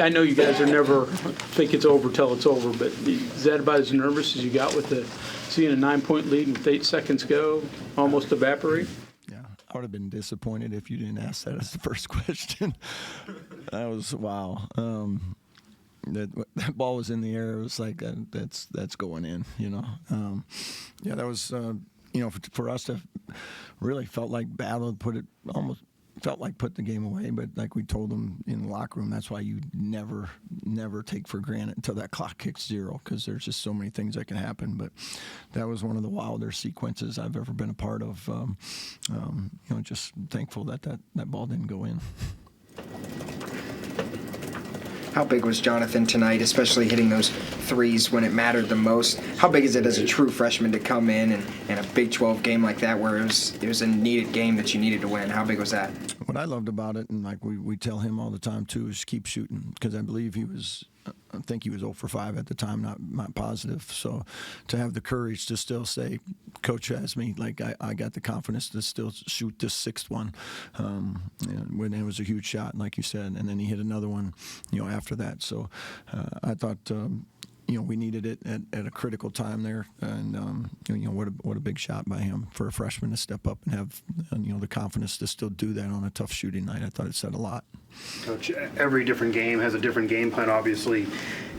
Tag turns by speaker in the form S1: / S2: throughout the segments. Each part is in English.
S1: I know you guys are never think it's over till it's over, but is that about as nervous as you got with seeing a 9-point lead with 8 seconds go almost evaporate?
S2: Yeah, I would have been disappointed if you didn't ask that as the first question. That was wow. That ball was in the air. It was like that's going in. Yeah, that was for us to really felt like battle, almost felt like put the game away. But like we told them in the locker room, that's why you never take for granted until that clock kicks 0, because there's just so many things that can happen. But that was one of the wilder sequences I've ever been a part of. Just thankful that ball didn't go in.
S3: How big was Jonathan tonight, especially hitting those threes when it mattered the most? How big is it as a true freshman to come in and a Big 12 game like that where it was a needed game that you needed to win? How big was that?
S2: What I loved about it, and like we tell him all the time too, is keep shooting, because I believe I think he was 0 for 5 at the time, not positive. So to have the courage to still say, Coach has me, like I got the confidence to still shoot this 6th one, when it was a huge shot, like you said, and then he hit another one, after that. So I thought, we needed it at a critical time there, and what a big shot by him for a freshman to step up and have the confidence to still do that on a tough shooting night. I thought it said a lot.
S4: Coach, every different game has a different game plan, obviously.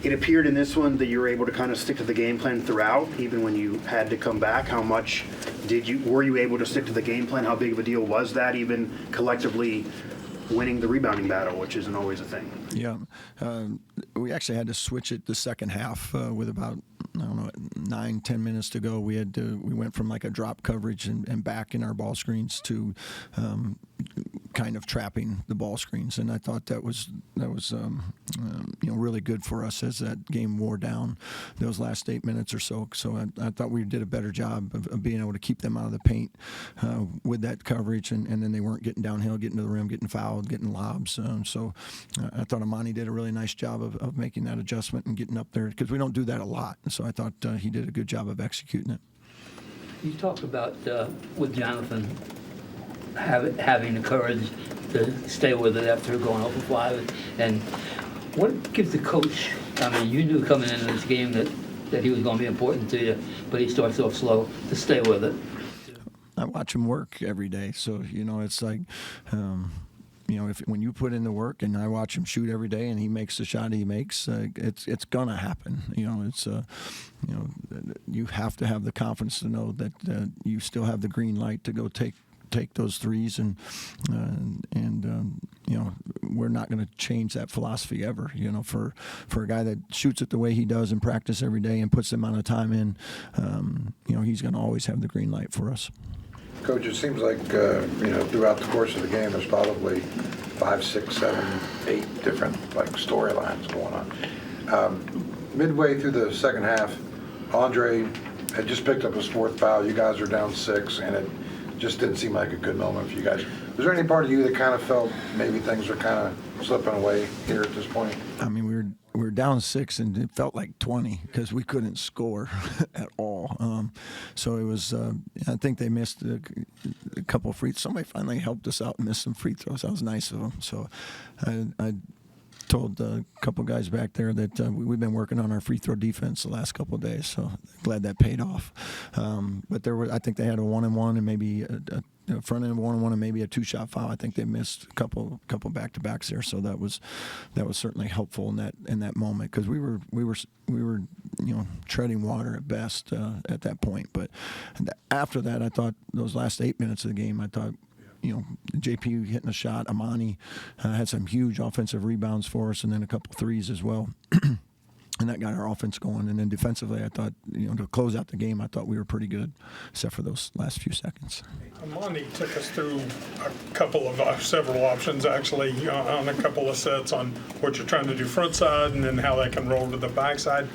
S4: It appeared in this one that you were able to kind of stick to the game plan throughout, even when you had to come back. How much were you able to stick to the game plan? How big of a deal was that, even collectively winning the rebounding battle, which isn't always a thing?
S2: Yeah. We actually had to switch it the second half with about, 9-10 minutes to go. We went from like a drop coverage and back in our ball screens to kind of trapping the ball screens, and I thought that was really good for us as that game wore down those last 8 minutes or so. So I thought we did a better job of being able to keep them out of the paint with that coverage, and then they weren't getting downhill, getting to the rim, getting fouled, getting lobs. So I thought Amani did a really nice job of making that adjustment and getting up there, because we don't do that a lot. So I thought he did a good job of executing it.
S5: You talked about with Jonathan having the courage to stay with it after going over 5, and what gives the coach? I mean, you knew coming into this game that he was going to be important to you, but he starts off slow to stay with it.
S2: I watch him work every day, so it's like. When you put in the work, and I watch him shoot every day, and he makes the shot he makes, it's gonna happen. You have to have the confidence to know that you still have the green light to go take those threes, and we're not going to change that philosophy ever. For a guy that shoots it the way he does in practice every day and puts the amount of time in, he's going to always have the green light for us.
S6: Coach, it seems like, throughout the course of the game, there's probably 5, 6, 7, 8 different, storylines going on. Midway through the second half, Andre had just picked up his 4th foul. You guys are down 6, and it just didn't seem like a good moment for you guys. Was there any part of you that kind of felt maybe things were kind of slipping away here at this point?
S2: I mean, we were down 6, and it felt like 20 because we couldn't score at all. So it was. I think they missed a couple of free. Somebody finally helped us out and missed some free throws. That was nice of them. So I told a couple guys back there that we've been working on our free throw defense the last couple of days. So glad that paid off. But I think they had a 1-and-1 and maybe a front end 1-and-1 and maybe a 2-shot foul. I think they missed a couple back-to-backs there, so that was certainly helpful in that moment, because we were treading water at best at that point. But after that, I thought those last 8 minutes of the game, JP hitting a shot. Amani had some huge offensive rebounds for us, and then a couple threes as well. And that got our offense going. And then defensively, I thought, to close out the game, I thought we were pretty good, except for those last few seconds.
S7: Amani took us through a couple of several options, actually, on a couple of sets on what you're trying to do front side and then how they can roll to the backside.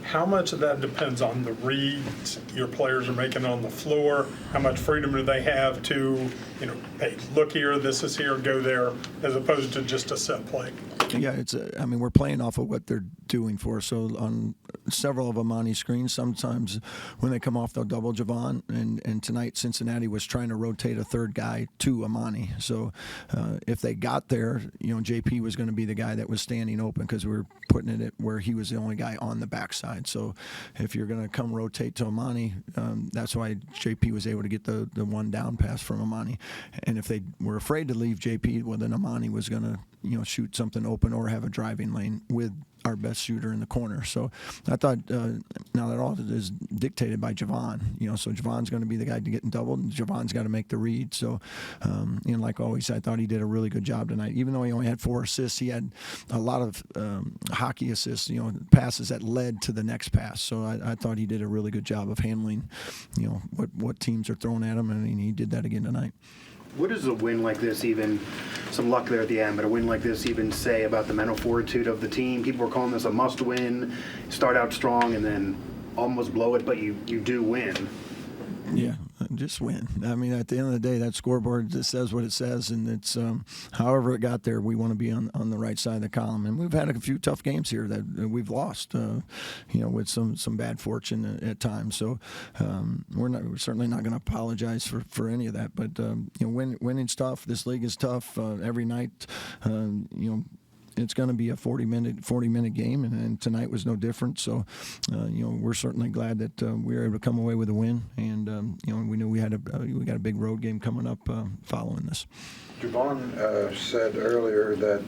S7: How much of that depends on the reads your players are making on the floor? How much freedom do they have to, hey, look here, this is here, go there, as opposed to just a set play?
S2: Yeah, we're playing off of what doing for us. So on several of Amani's screens, sometimes when they come off, they'll double Javon, and tonight Cincinnati was trying to rotate a third guy to Amani. So if they got there, JP was going to be the guy that was standing open because we were putting it where he was the only guy on the backside. So if you're going to come rotate to Amani, that's why JP was able to get the one down pass from Amani. And if they were afraid to leave JP, well, then Amani was going to shoot something open or have a driving lane with our best shooter in the corner. So I thought now that all is dictated by Javon, so Javon's going to be the guy to get doubled, and Javon's got to make the read. So, like always, I thought he did a really good job tonight. Even though he only had 4 assists, he had a lot of hockey assists, passes that led to the next pass. So I thought he did a really good job of handling, what teams are throwing at him, and he did that again tonight.
S4: What does a win like this, even some luck there at the end, but a win like this even say about the mental fortitude of the team? People were calling this a must-win, start out strong and then almost blow it, but you do win.
S2: Yeah, just win. I mean, at the end of the day, that scoreboard just says what it says, and it's however it got there, we want to be on the right side of the column. And we've had a few tough games here that we've lost, with some bad fortune at times. So we're certainly not going to apologize for any of that. But winning's tough. This league is tough every night. It's going to be a 40-minute game, and tonight was no different. So, we're certainly glad that we were able to come away with a win, and we knew we got a big road game coming up following this.
S6: Javon said earlier that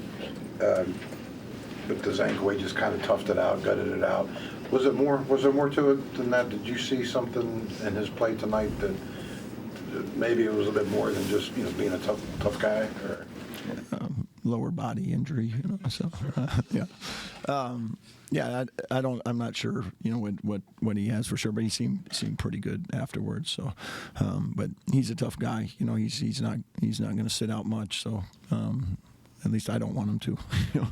S6: with the Zank, he just kind of toughed it out, gutted it out. Was there more to it than that? Did you see something in his play tonight that maybe it was a bit more than just being a tough guy? Or?
S2: Lower body injury, so I'm not sure, what he has for sure, but he seemed pretty good afterwards. So, but he's a tough guy. He's not going to sit out much. So, at least I don't want him to.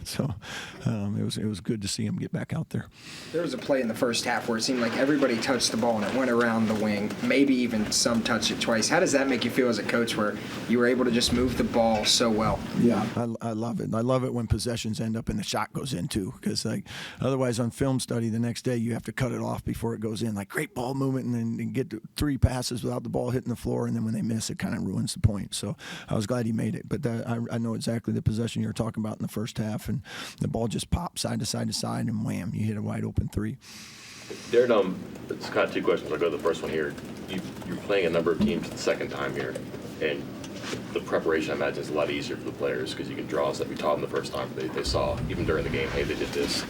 S2: So it was good to see him get back out there.
S3: There was a play in the first half where it seemed like everybody touched the ball and it went around the wing. Maybe even some touched it twice. How does that make you feel as a coach where you were able to just move the ball so well?
S2: Yeah, I love it. I love it when possessions end up and the shot goes in too, because otherwise on film study the next day you have to cut it off before it goes in. Like great ball movement and then get 3 passes without the ball hitting the floor, and then when they miss it kind of ruins the point. So I was glad he made it. But I know exactly the possession you were talking about in the first half, and the ball just popped side to side to side, and wham, you hit a wide open 3.
S8: Darren, it's kind of 2 questions. I'll go to the first one here. You're playing a number of teams the second time here, and the preparation, I imagine, is a lot easier for the players because you can draw us that we taught them the first time. They saw, even during the game, hey, they did this.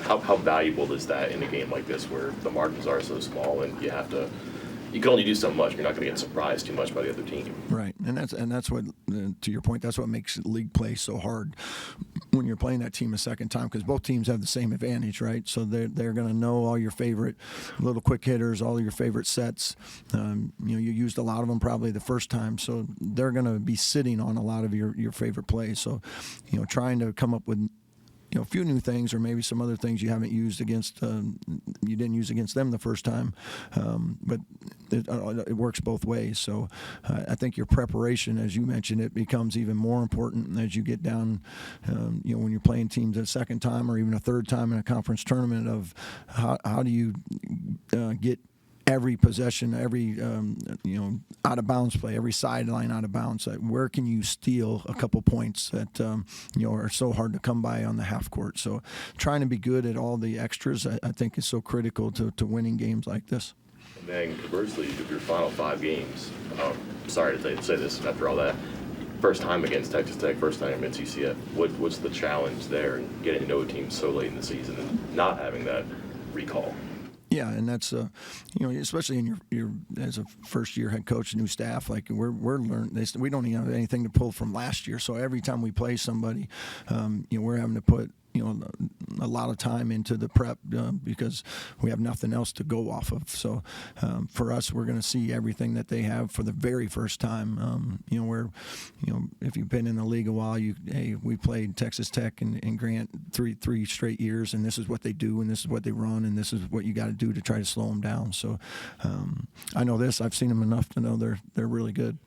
S8: How valuable is that in a game like this where the margins are so small and you can only do so much. You're not going to get surprised too much by the other team.
S2: Right, and that's what, to your point, that's what makes league play so hard when you're playing that team a second time, because both teams have the same advantage, right? So they're going to know all your favorite little quick hitters, all your favorite sets. You used a lot of them probably the first time, so they're going to be sitting on a lot of your favorite plays. So, trying to come up with a few new things, or maybe some other things you haven't used against, you didn't use against them the first time, but it works both ways. So I think your preparation, as you mentioned, it becomes even more important as you get down, when you're playing teams a second time or even a third time in a conference tournament, of how do you get every possession, every out of bounds play, every sideline out of bounds. Where can you steal a couple points that are so hard to come by on the half court? So trying to be good at all the extras, I think, is so critical to winning games like this.
S8: And then conversely, if your final 5 games, sorry to say this after all that, first time against Texas Tech, first time against UCF, what's the challenge there in getting to know a team so late in the season and not having that recall?
S2: Yeah, and that's especially in your as a first-year head coach, new staff, like we're learning. We don't even have anything to pull from last year. So every time we play somebody, we're having to put a lot of time into the prep because we have nothing else to go off of. So for us, we're going to see everything that they have for the very first time. If you've been in the league a while, we played Texas Tech and Grant three straight years, and this is what they do, and this is what they run, and this is what you got to do to try to slow them down. So I know this. I've seen them enough to know they're really good.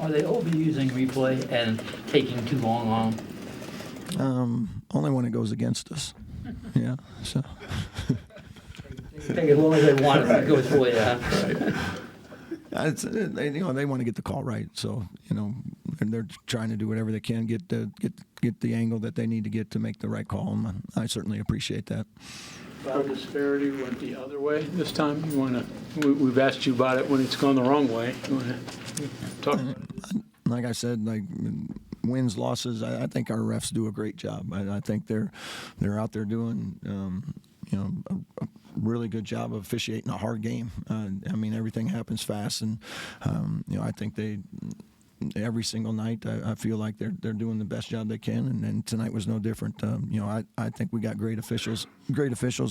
S5: Are they overusing replay and taking too long on?
S2: Only when it goes against us. Yeah. So.
S5: Take as long as they want it to go for you, huh?
S2: They want to get the call right, so and they're trying to do whatever they can get the angle that they need to get to make the right call, and I certainly appreciate that.
S1: Foul disparity went the other way this time. You want to? We've asked you about it when it's gone the wrong way. You want to talk?
S2: Like I said, wins, losses. I think our refs do a great job. I think they're out there doing a really good job of officiating a hard game. Everything happens fast, and I think every single night I feel like they're doing the best job they can, and tonight was no different. I think we got great officials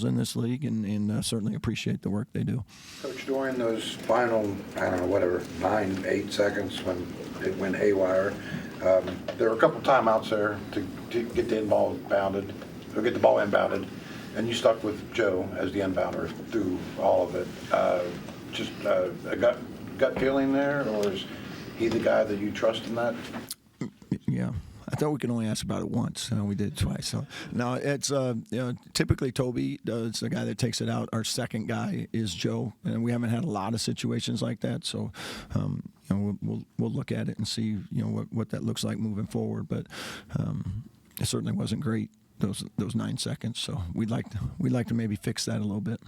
S2: in this league, and certainly appreciate the work they do.
S6: Coach, during those final, 9-8 seconds when it went haywire, there were a couple timeouts there to get the ball inbounded, and you stuck with Joe as the inbounder through all of it. Just a gut feeling there, or is he the guy that you trust in that?
S2: Yeah. I thought we could only ask about it once. We did it twice. So no, it's typically Toby is the guy that takes it out. Our second guy is Joe, and we haven't had a lot of situations like that. So we'll look at it and see what that looks like moving forward. But it certainly wasn't great those 9 seconds. So we'd like to maybe fix that a little bit.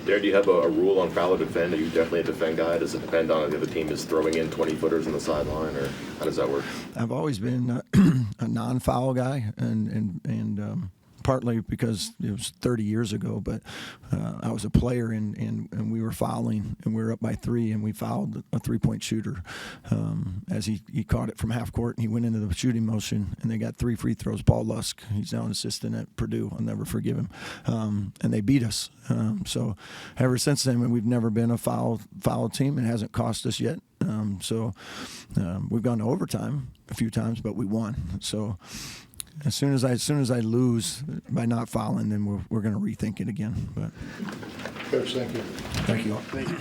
S8: Darren, do you have a rule on foul or defend? Are you definitely a defend guy? Does it depend on if the other team is throwing in 20-footers on the sideline, or how does that work?
S2: I've always been a non-foul guy, and partly because it was 30 years ago, but I was a player, and we were fouling, and we were up by 3, and we fouled a 3-point shooter as he caught it from half court, and he went into the shooting motion, and they got 3 free throws. Paul Lusk, he's now an assistant at Purdue. I'll never forgive him. And they beat us. So ever since then, we've never been a foul team. It hasn't cost us yet. We've gone to overtime a few times, but we won. So as soon as I lose by not fouling, then we're going to rethink it again. But
S6: Coach, thank you.
S2: thank you.
S4: Thank you.